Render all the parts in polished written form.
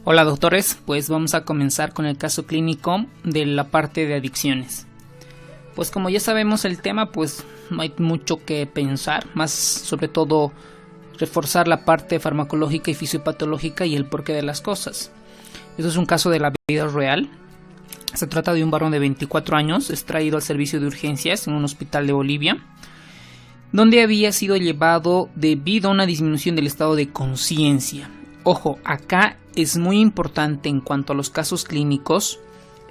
Hola doctores, pues vamos a comenzar con el caso clínico de la parte de adicciones. Pues como ya sabemos el tema, pues no hay mucho que pensar, más sobre todo reforzar la parte farmacológica y fisiopatológica y el porqué de las cosas. Esto es un caso de la vida real. Se trata de un varón de 24 años, extraído al servicio de urgencias en un hospital de Bolivia, donde había sido llevado debido a una disminución del estado de conciencia. Ojo, acá es muy importante en cuanto a los casos clínicos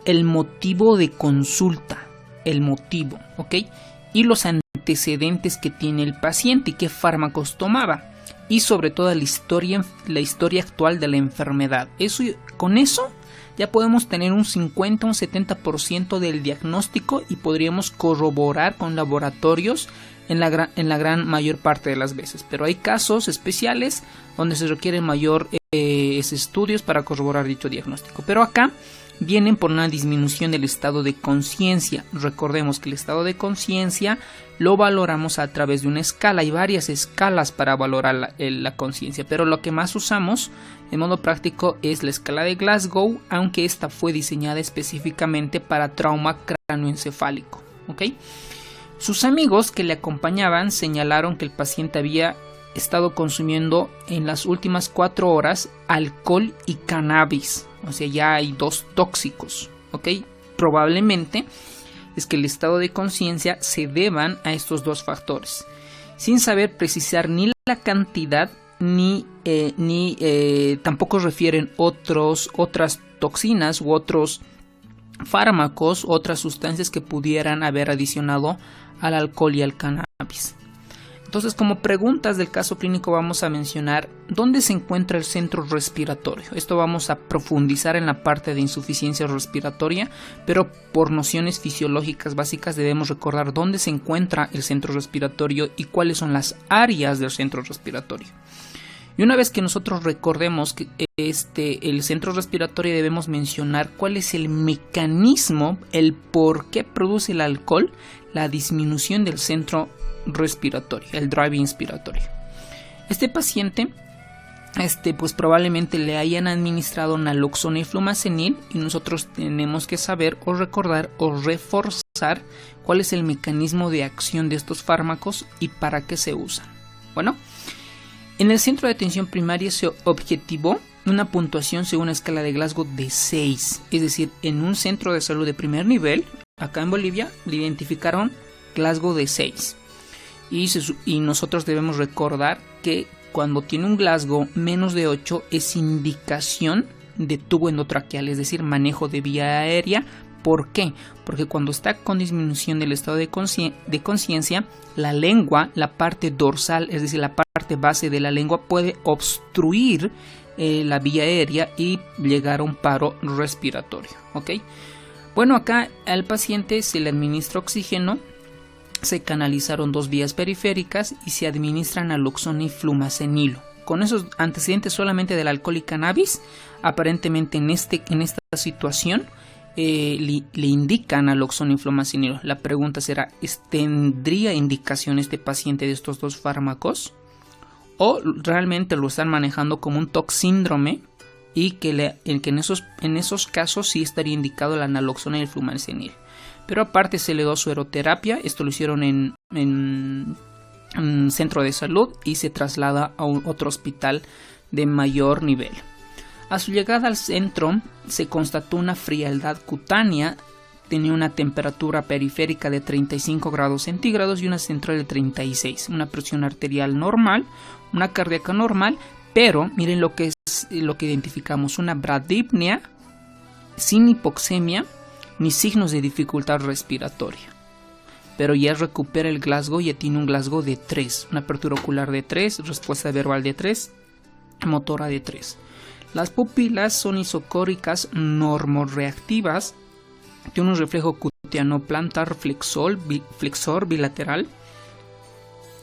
el motivo de consulta, el motivo, ¿ok? Y los antecedentes que tiene el paciente y qué fármacos tomaba. Y sobre todo la historia actual de la enfermedad. Con eso ya podemos tener un 50 o un 70% del diagnóstico y podríamos corroborar con laboratorios en la gran mayor parte de las veces. Pero hay casos especiales donde se requieren mayores estudios para corroborar dicho diagnóstico. Pero acá vienen por una disminución del estado de conciencia. Recordemos que el estado de conciencia lo valoramos a través de una escala. Hay varias escalas para valorar la conciencia, pero lo que más usamos en modo práctico es la escala de Glasgow, aunque esta fue diseñada específicamente para trauma cráneoencefálico, ¿ok? Sus amigos que le acompañaban señalaron que el paciente había estado consumiendo en las últimas 4 horas alcohol y cannabis. O sea, ya hay dos tóxicos, ¿ok? Probablemente es que el estado de conciencia se deban a estos dos factores, sin saber precisar ni la cantidad ni tampoco refieren otras toxinas u otros fármacos, otras sustancias que pudieran haber adicionado al alcohol y al cannabis. Entonces, como preguntas del caso clínico vamos a mencionar dónde se encuentra el centro respiratorio. Esto vamos a profundizar en la parte de insuficiencia respiratoria, pero por nociones fisiológicas básicas debemos recordar dónde se encuentra el centro respiratorio y cuáles son las áreas del centro respiratorio. Y una vez que nosotros recordemos que el centro respiratorio, debemos mencionar cuál es el mecanismo, el por qué produce el alcohol, la disminución del centro respiratorio, el drive inspiratorio. Este paciente, pues probablemente le hayan administrado naloxona y flumazenil y nosotros tenemos que saber o recordar o reforzar cuál es el mecanismo de acción de estos fármacos y para qué se usan. Bueno, en el centro de atención primaria se objetivó una puntuación según una escala de Glasgow de 6, es decir, en un centro de salud de primer nivel, acá en Bolivia, le identificaron Glasgow de 6. Y nosotros debemos recordar que cuando tiene un Glasgow menos de 8 es indicación de tubo endotraqueal, es decir, manejo de vía aérea. ¿Por qué? Porque cuando está con disminución del estado de conciencia, la lengua, la parte dorsal, es decir, la parte base de la lengua puede obstruir la vía aérea y llegar a un paro respiratorio, ¿ok? Bueno, acá al paciente se le administra oxígeno, se canalizaron 2 vías periféricas y se administran naloxona y flumazenilo. Con esos antecedentes solamente del alcohol y cannabis, aparentemente en esta situación le indican naloxona y flumazenilo. La pregunta será, ¿tendría indicación este paciente de estos dos fármacos? ¿O realmente lo están manejando como un toxíndrome y que en esos casos sí estaría indicado la naloxona y el flumazenil? Pero aparte se le dio sueroterapia, esto lo hicieron en un centro de salud y se traslada a otro hospital de mayor nivel. A su llegada al centro se constató una frialdad cutánea, tenía una temperatura periférica de 35 grados centígrados y una central de 36, una presión arterial normal, una cardíaca normal, pero miren lo que identificamos, una bradipnea sin hipoxemia ni signos de dificultad respiratoria. Pero ya recupera el Glasgow, ya tiene un Glasgow de 3, una apertura ocular de 3, respuesta verbal de 3, motora de 3. Las pupilas son isocóricas normorreactivas, tiene un reflejo cutáneo plantar flexor bilateral,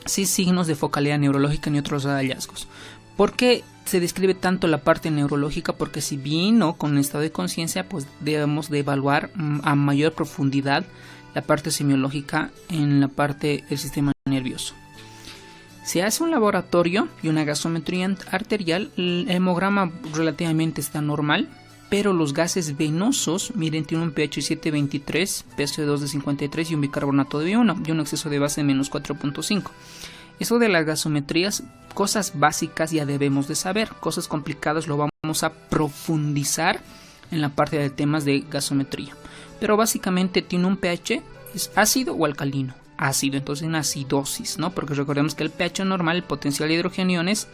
sin signos de focalidad neurológica ni otros hallazgos. ¿Por qué se describe tanto la parte neurológica? Porque si vino con estado de conciencia, pues debemos de evaluar a mayor profundidad la parte semiológica en la parte del sistema nervioso. Se hace un laboratorio y una gasometría arterial, el hemograma relativamente está normal, pero los gases venosos, miren, tienen un pH 7.23, PCO2 de 53 y un bicarbonato de 1 y un exceso de base de menos 4.5. Eso de las gasometrías, cosas básicas ya debemos de saber, cosas complicadas lo vamos a profundizar en la parte de temas de gasometría. Pero básicamente tiene un pH, ¿es ácido o alcalino? Ácido, entonces una acidosis, ¿no? Porque recordemos que el pH normal, el potencial de hidrogeniones,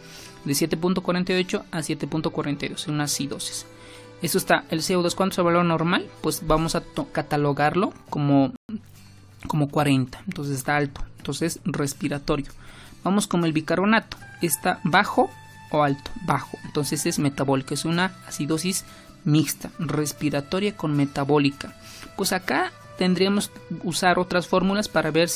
de 7.48 a 7.42, una acidosis. Eso está, el CO2, ¿cuánto es el valor normal? Pues vamos a catalogarlo como 40, entonces está alto, entonces respiratorio. Vamos con el bicarbonato, ¿está bajo o alto? Bajo, entonces es metabólico, es una acidosis mixta, respiratoria con metabólica. Pues acá tendríamos que usar otras fórmulas para ver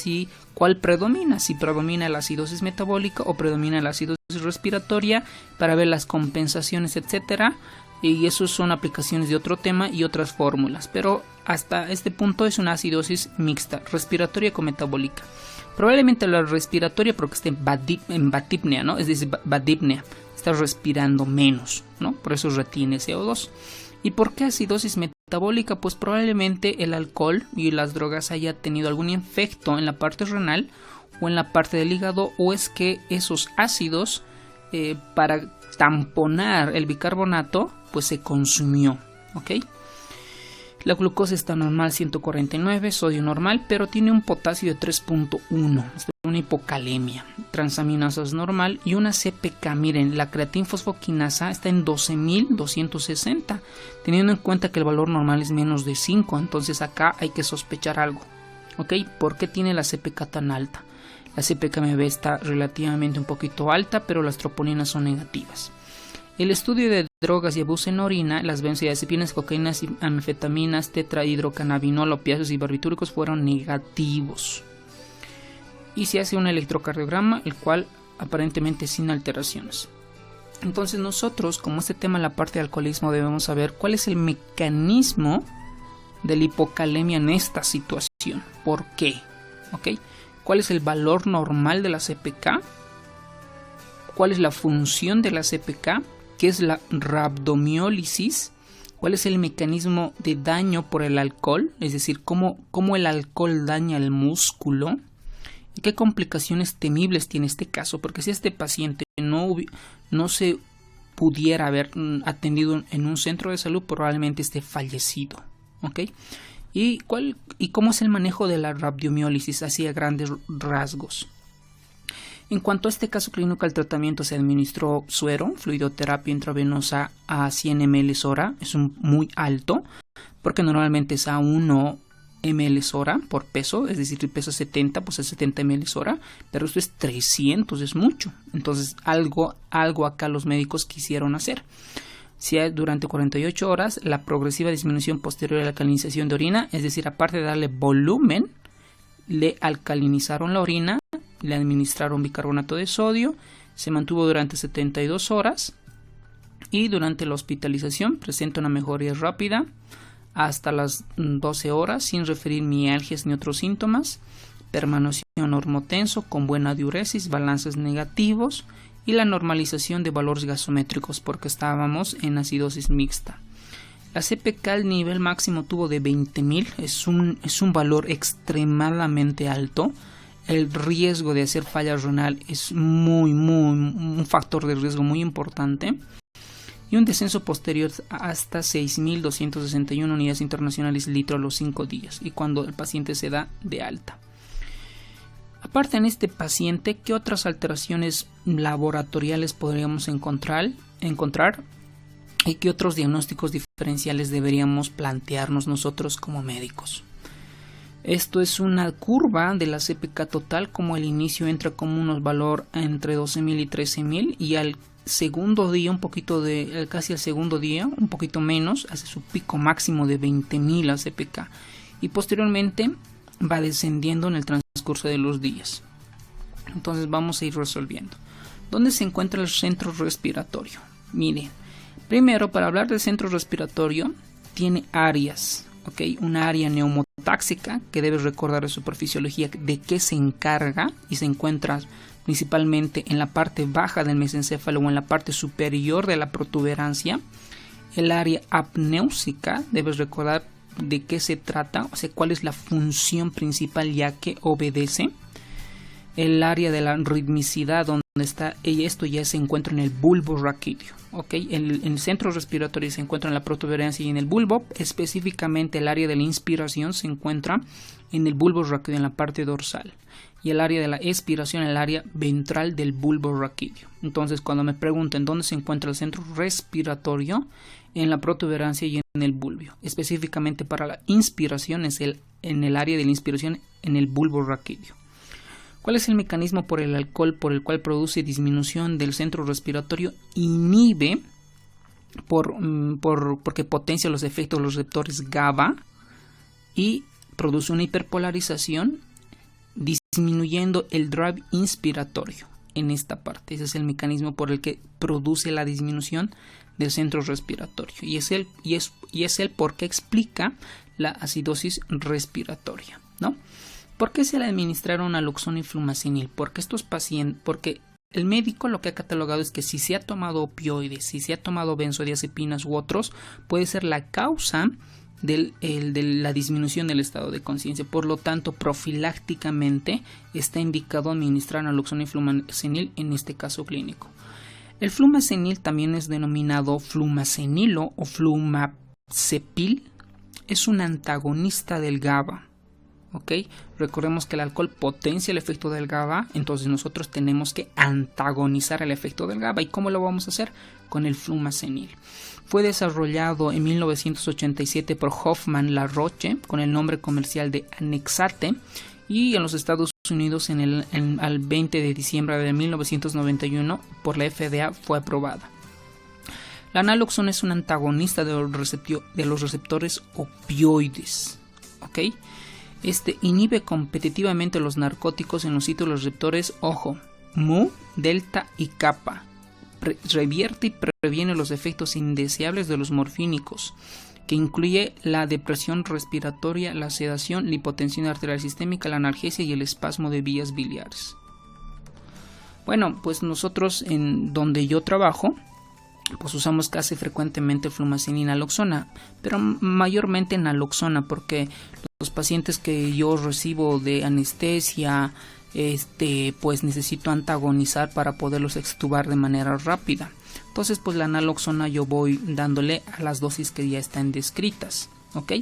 cuál predomina, si predomina la acidosis metabólica o predomina la acidosis respiratoria, para ver las compensaciones, etcétera. Y eso son aplicaciones de otro tema y otras fórmulas, pero hasta este punto es una acidosis mixta, respiratoria con metabólica. Probablemente la respiratoria porque esté en batipnea, ¿no? Es decir, batipnea, está respirando menos, ¿no? Por eso retiene CO2. ¿Y por qué acidosis metabólica? Pues probablemente el alcohol y las drogas haya tenido algún efecto en la parte renal o en la parte del hígado, o es que esos ácidos para tamponar el bicarbonato pues se consumió, ¿ok? La glucosa está normal, 149, sodio normal, pero tiene un potasio de 3.1, es una hipocalemia, transaminasas normal y una CPK, miren, la creatinfosfoquinasa está en 12.260, teniendo en cuenta que el valor normal es menos de 5, entonces acá hay que sospechar algo, ¿ok? ¿Por qué tiene la CPK tan alta? La CPK-MB está relativamente un poquito alta, pero las troponinas son negativas. El estudio de drogas y abuso en orina, las benzodiazepinas, cocaínas, anfetaminas, tetrahidrocannabinol, opiáceos y barbitúricos fueron negativos. Y se hace un electrocardiograma, el cual aparentemente sin alteraciones. Entonces nosotros, como este tema en la parte de alcoholismo, debemos saber cuál es el mecanismo de la hipocalemia en esta situación. ¿Por qué? ¿Ok? ¿Cuál es el valor normal de la CPK? ¿Cuál es la función de la CPK? ¿Qué es la rhabdomiólisis? ¿Cuál es el mecanismo de daño por el alcohol? Es decir, cómo el alcohol daña el músculo. ¿Y qué complicaciones temibles tiene este caso? Porque si este paciente no se pudiera haber atendido en un centro de salud, probablemente esté fallecido. ¿Ok? ¿Y cómo es el manejo de la rhabdomiólisis así a grandes rasgos? En cuanto a este caso clínico, el tratamiento se administró suero, fluidoterapia intravenosa a 100 ml hora, es muy alto, porque normalmente es a 1 ml hora por peso, es decir, si peso 70, pues es 70 ml hora, pero esto es 300, es mucho. Entonces algo acá los médicos quisieron hacer. Si hay durante 48 horas la progresiva disminución posterior a la alcalinización de orina, es decir, aparte de darle volumen, le alcalinizaron la orina, le administraron bicarbonato de sodio, se mantuvo durante 72 horas y durante la hospitalización presenta una mejoría rápida hasta las 12 horas sin referir mialgias ni otros síntomas, permaneció normotenso con buena diuresis, balances negativos y la normalización de valores gasométricos porque estábamos en acidosis mixta. La CPK al nivel máximo tuvo de 20.000, es un valor extremadamente alto. El riesgo de hacer falla renal es un factor de riesgo muy importante. Y un descenso posterior hasta 6.261 unidades internacionales litro a los 5 días. Y cuando el paciente se da de alta. Aparte en este paciente, ¿qué otras alteraciones laboratoriales podríamos encontrar? ¿Y qué otros diagnósticos diferenciales deberíamos plantearnos nosotros como médicos? Esto es una curva de la CPK total, como el inicio entra como unos valor entre 12.000 y 13.000 y al segundo día, casi al segundo día, un poquito menos, hace su pico máximo de 20.000 la CPK y posteriormente va descendiendo en el transcurso de los días. Entonces vamos a ir resolviendo. ¿Dónde se encuentra el centro respiratorio? Miren, primero para hablar del centro respiratorio tiene áreas. Okay, una área neumotáxica que debes recordar de su fisiología de qué se encarga y se encuentra principalmente en la parte baja del mesencéfalo o en la parte superior de la protuberancia. El área apnéusica, debes recordar de qué se trata, o sea, cuál es la función principal ya que obedece. El área de la ritmicidad, donde está, y esto ya se encuentra en el bulbo raquídeo, ¿ok? El centro respiratorio se encuentra en la protuberancia y en el bulbo. Específicamente el área de la inspiración se encuentra en el bulbo raquídeo, en la parte dorsal, y el área de la expiración en el área ventral del bulbo raquídeo. Entonces, cuando me preguntan dónde se encuentra el centro respiratorio, en la protuberancia y en el bulbo. Específicamente para la inspiración es en el área de la inspiración en el bulbo raquídeo. ¿Cuál es el mecanismo por el alcohol por el cual produce disminución del centro respiratorio? Inhibe porque potencia los efectos de los receptores GABA y produce una hiperpolarización, disminuyendo el drive inspiratorio en esta parte. Ese es el mecanismo por el que produce la disminución del centro respiratorio y es el por qué explica la acidosis respiratoria, ¿no? ¿Por qué se le administraron naloxona y flumacenil? Porque el médico lo que ha catalogado es que si se ha tomado opioides, si se ha tomado benzodiazepinas u otros, puede ser la causa de la disminución del estado de conciencia. Por lo tanto, profilácticamente está indicado administrar naloxona y flumacenil en este caso clínico. El flumacenil también es denominado flumacenilo o flumazepil. Es un antagonista del GABA. ¿Ok? Recordemos que el alcohol potencia el efecto del GABA, entonces nosotros tenemos que antagonizar el efecto del GABA. ¿Y cómo lo vamos a hacer? Con el flumacenil. Fue desarrollado en 1987 por Hoffman La Roche con el nombre comercial de Anexate, y en los Estados Unidos al 20 de diciembre de 1991 por la FDA fue aprobada. La naloxona es un antagonista de los receptores opioides. ¿Ok? Este inhibe competitivamente los narcóticos en los sitios de los receptores, ojo, mu, delta y kappa. Revierte y previene los efectos indeseables de los morfínicos, que incluye la depresión respiratoria, la sedación, la hipotensión arterial sistémica, la analgesia y el espasmo de vías biliares. Bueno, pues nosotros en donde yo trabajo, pues usamos casi frecuentemente flumacenil y naloxona, pero mayormente naloxona, porque los pacientes que yo recibo de anestesia, pues necesito antagonizar para poderlos extubar de manera rápida. Entonces, pues la naloxona yo voy dándole a las dosis que ya están descritas, ¿ok?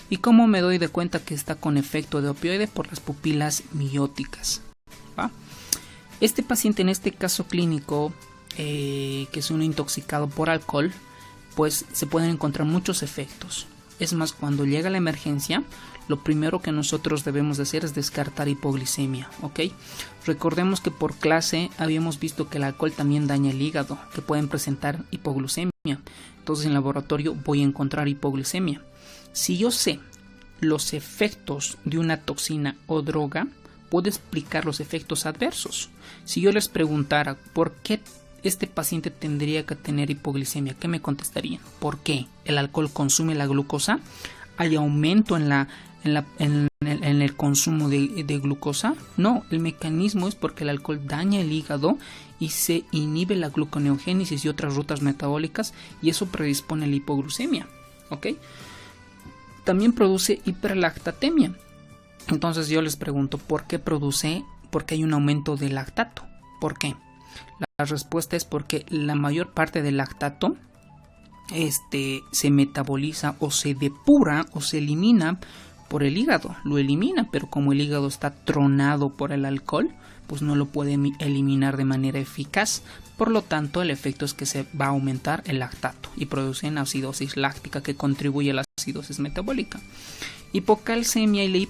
¿Y cómo me doy de cuenta que está con efecto de opioide? Por las pupilas mióticas, ¿va? Este paciente en este caso clínico, que es un intoxicado por alcohol, pues se pueden encontrar muchos efectos. Es más, cuando llega la emergencia, lo primero que nosotros debemos de hacer es descartar hipoglicemia, ¿ok? Recordemos que por clase habíamos visto que el alcohol también daña el hígado, que pueden presentar hipoglucemia. Entonces en laboratorio voy a encontrar hipoglicemia. Si yo sé los efectos de una toxina o droga, puedo explicar los efectos adversos. Si yo les preguntara por qué este paciente tendría que tener hipoglicemia, ¿qué me contestarían? ¿Por qué? ¿El alcohol consume la glucosa? ¿Hay aumento en el consumo de glucosa? No, el mecanismo es porque el alcohol daña el hígado y se inhibe la gluconeogénesis y otras rutas metabólicas, y eso predispone a la hipoglucemia, ¿ok? También produce hiperlactatemia. Entonces yo les pregunto, ¿por qué produce? Porque hay un aumento de lactato. ¿Por qué? La respuesta es porque la mayor parte del lactato se metaboliza o se depura o se elimina por el hígado. Lo elimina, pero como el hígado está tronado por el alcohol, pues no lo puede eliminar de manera eficaz. Por lo tanto, el efecto es que se va a aumentar el lactato y producen acidosis láctica, que contribuye a la acidosis metabólica. Hipocalcemia y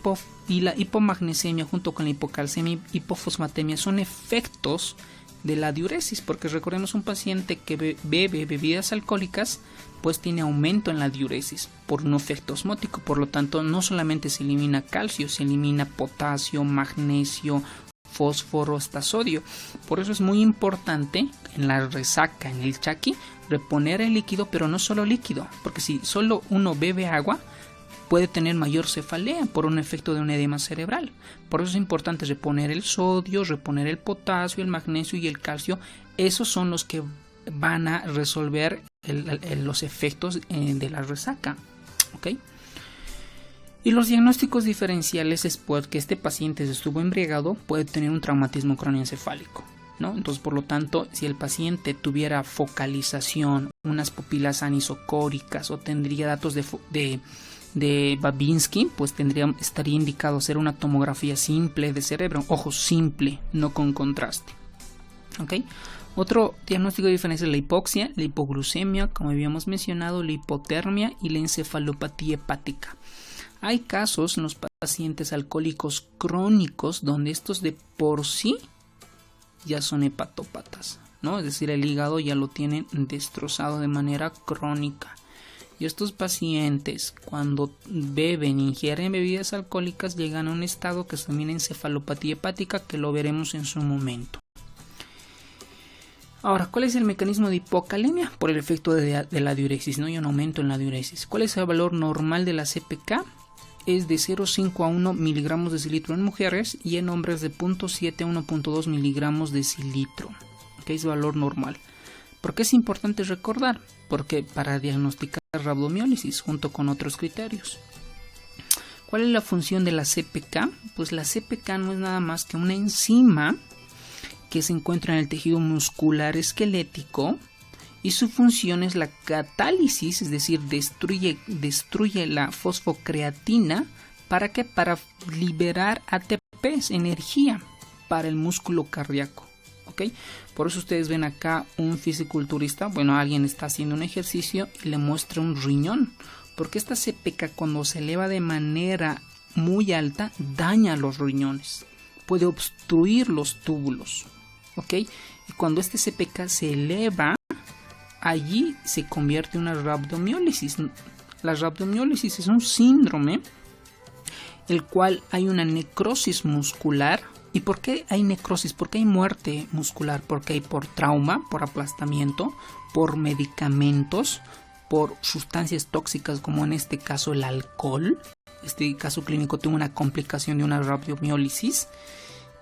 la hipomagnesemia, junto con la hipocalcemia y hipofosfatemia, son efectos de la diuresis, porque recordemos, un paciente que bebe bebidas alcohólicas pues tiene aumento en la diuresis por un efecto osmótico. Por lo tanto, no solamente se elimina calcio, se elimina potasio, magnesio, fósforo, hasta sodio. Por eso es muy importante en la resaca, en el chaki, reponer el líquido, pero no solo líquido, porque si solo uno bebe agua, puede tener mayor cefalea por un efecto de un edema cerebral. Por eso es importante reponer el sodio, reponer el potasio, el magnesio y el calcio. Esos son los que van a resolver los efectos de la resaca. ¿Okay? Y los diagnósticos diferenciales es porque este paciente estuvo embriagado, puede tener un traumatismo craneoencefálico, ¿no? Entonces, por lo tanto, si el paciente tuviera focalización, unas pupilas anisocóricas o tendría datos de Babinski, pues estaría indicado hacer una tomografía simple de cerebro. Ojo, simple, no con contraste. ¿Ok? Otro diagnóstico diferencial es la hipoxia, la hipoglucemia, como habíamos mencionado, la hipotermia y la encefalopatía hepática. Hay casos en los pacientes alcohólicos crónicos donde estos de por sí ya son hepatópatas, ¿no? Es decir, el hígado ya lo tienen destrozado de manera crónica. Y estos pacientes, cuando ingieren bebidas alcohólicas, llegan a un estado que se denomina encefalopatía hepática, que lo veremos en su momento. Ahora, ¿cuál es el mecanismo de hipocalemia? Por el efecto de la diuresis, ¿no? Hay un aumento en la diuresis. ¿Cuál es el valor normal de la CPK? Es de 0,5 a 1 miligramos de cilitro en mujeres y en hombres de 0,7 a 1,2 miligramos de cilitro. ¿Okay? Es valor normal. ¿Por qué es importante recordar? Porque para diagnosticar rabdomiólisis junto con otros criterios. ¿Cuál es la función de la CPK? Pues la CPK no es nada más que una enzima que se encuentra en el tejido muscular esquelético y su función es la catálisis, es decir, destruye la fosfocreatina para liberar ATPs, energía para el músculo cardíaco. ¿Okay? Por eso ustedes ven acá un fisiculturista, alguien está haciendo un ejercicio y le muestra un riñón, porque esta CPK cuando se eleva de manera muy alta daña los riñones, puede obstruir los túbulos. ¿Okay? Y cuando este CPK se eleva, allí se convierte en una rabdomiólisis. La rabdomiólisis es un síndrome el cual hay una necrosis muscular. ¿Y por qué hay necrosis? ¿Por qué hay muerte muscular? Porque hay por trauma, por aplastamiento, por medicamentos, por sustancias tóxicas como en este caso el alcohol. Este caso clínico tuvo una complicación de una rabdomiólisis.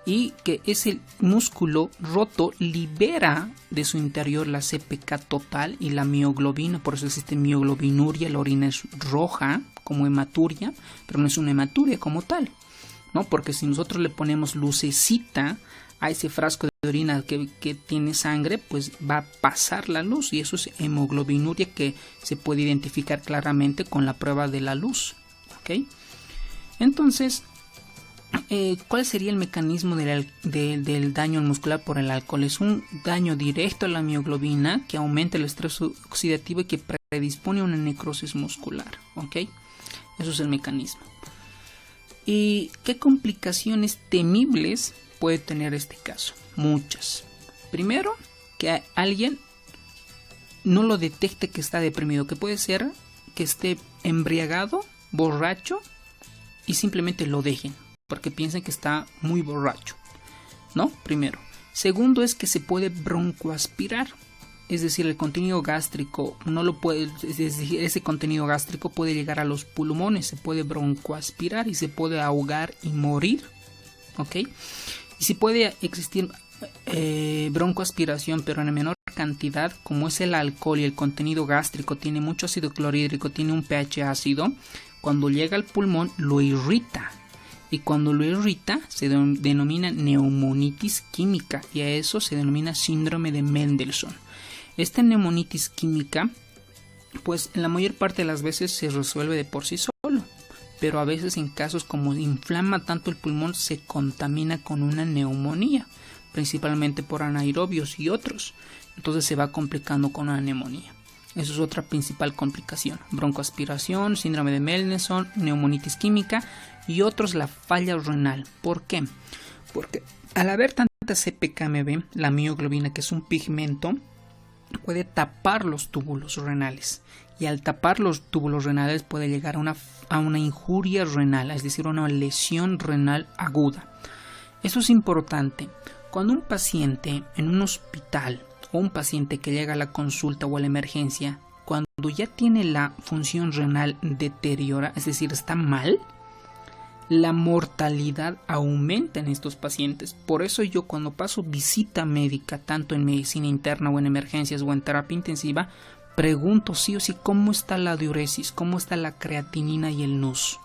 Y que ese músculo roto libera de su interior la CPK total y la mioglobina, por eso existe mioglobinuria, la orina es roja como hematuria, pero no es una hematuria como tal, ¿no? Porque si nosotros le ponemos lucecita a ese frasco de orina que tiene sangre, pues va a pasar la luz y eso es hemoglobinuria que se puede identificar claramente con la prueba de la luz, ¿ok? Entonces, ¿cuál sería el mecanismo del daño muscular por el alcohol? Es un daño directo a la mioglobina que aumenta el estrés oxidativo y que predispone a una necrosis muscular. ¿Ok? Eso es el mecanismo. ¿Y qué complicaciones temibles puede tener este caso? Muchas. Primero, que alguien no lo detecte que está deprimido, que puede ser que esté embriagado, borracho y simplemente lo dejen porque piensan que está muy borracho, ¿no? Primero. Segundo es que se puede broncoaspirar, es decir, el contenido gástrico no lo puede, es decir, ese contenido gástrico puede llegar a los pulmones, se puede broncoaspirar y se puede ahogar y morir, ¿ok? Y si puede existir broncoaspiración, pero en menor cantidad, como es el alcohol y el contenido gástrico tiene mucho ácido clorhídrico, tiene un pH ácido, cuando llega al pulmón lo irrita. Y cuando lo irrita se denomina neumonitis química y a eso se denomina síndrome de Mendelssohn. Esta neumonitis química, pues en la mayor parte de las veces se resuelve de por sí solo, pero a veces en casos como inflama tanto el pulmón se contamina con una neumonía, principalmente por anaerobios y otros, entonces se va complicando con una neumonía. Eso es otra principal complicación: broncoaspiración, síndrome de Mendelssohn, neumonitis química y otros la falla renal. ¿Por qué? Porque al haber tanta CPKMB, la mioglobina, que es un pigmento, puede tapar los túbulos renales y al tapar los túbulos renales puede llegar a una injuria renal, es decir, una lesión renal aguda. Eso es importante. Cuando un paciente en un hospital o un paciente que llega a la consulta o a la emergencia, cuando ya tiene la función renal deteriorada, es decir, está mal, la mortalidad aumenta en estos pacientes. Por eso yo cuando paso visita médica, tanto en medicina interna o en emergencias o en terapia intensiva, pregunto sí o sí cómo está la diuresis, cómo está la creatinina y el NUS.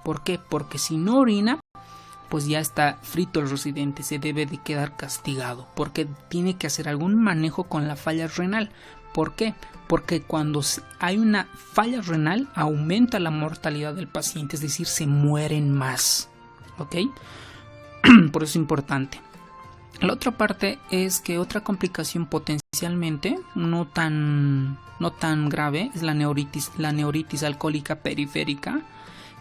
¿Por qué? Porque si no orina, pues ya está frito el residente, se debe de quedar castigado, porque tiene que hacer algún manejo con la falla renal. ¿Por qué? Porque cuando hay una falla renal aumenta la mortalidad del paciente, es decir, se mueren más. ¿Ok? Por eso es importante. La otra parte es que otra complicación potencialmente no tan grave es la neuritis alcohólica periférica,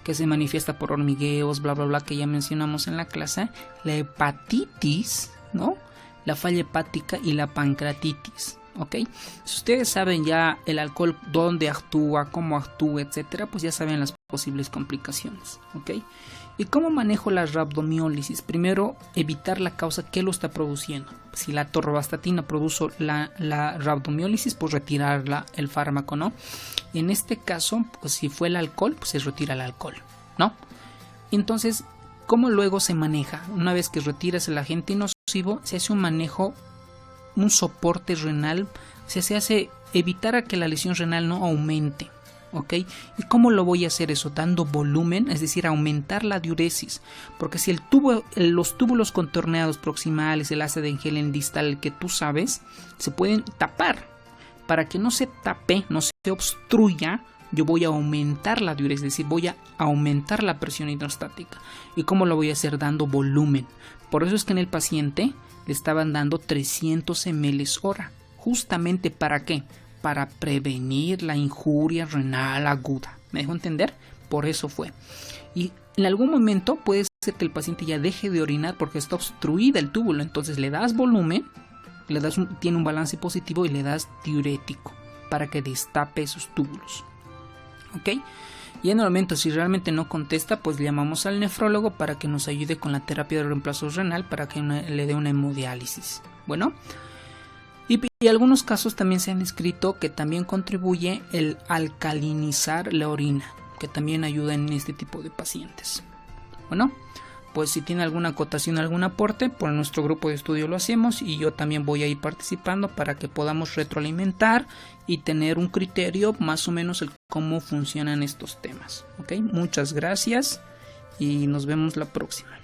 que se manifiesta por hormigueos, bla bla bla, que ya mencionamos en la clase, la hepatitis, ¿no? La falla hepática y la pancreatitis. ¿Ok? Si ustedes saben ya el alcohol, dónde actúa, cómo actúa, etcétera, pues ya saben las posibles complicaciones. ¿Ok? ¿Y cómo manejo la rhabdomiólisis? Primero, evitar la causa que lo está produciendo. Si la atorvastatina produjo la rhabdomiólisis, pues retirar el fármaco, ¿no? En este caso, pues si fue el alcohol, pues se retira el alcohol, ¿no? Entonces, ¿cómo luego se maneja? Una vez que retiras el agente nocivo, se hace un manejo, un soporte renal, se hace evitar a que la lesión renal no aumente. ¿Ok? ¿Y cómo lo voy a hacer eso? Dando volumen, es decir, aumentar la diuresis, porque si los túbulos contorneados proximales, el asa de Engelen distal, el que tú sabes, se pueden tapar. Para que no se tape, no se obstruya, yo voy a aumentar la diuresis, es decir, voy a aumentar la presión hidrostática. ¿Y cómo lo voy a hacer? Dando volumen. Por eso es que en el paciente le estaban dando 300 ml hora. ¿Justamente para qué? Para prevenir la injuria renal aguda. ¿Me dejo entender? Por eso fue. Y en algún momento puede ser que el paciente ya deje de orinar porque está obstruida el túbulo. Entonces le das volumen, tiene un balance positivo y le das diurético para que destape esos túbulos. ¿Ok? Y en el momento, si realmente no contesta, pues llamamos al nefrólogo para que nos ayude con la terapia de reemplazo renal para que le dé una hemodiálisis. Bueno. Y algunos casos también se han escrito que también contribuye el alcalinizar la orina, que también ayuda en este tipo de pacientes. Bueno, pues si tiene alguna acotación, algún aporte, por nuestro grupo de estudio lo hacemos y yo también voy a ir participando para que podamos retroalimentar y tener un criterio más o menos el cómo funcionan estos temas. ¿Ok? Muchas gracias y nos vemos la próxima.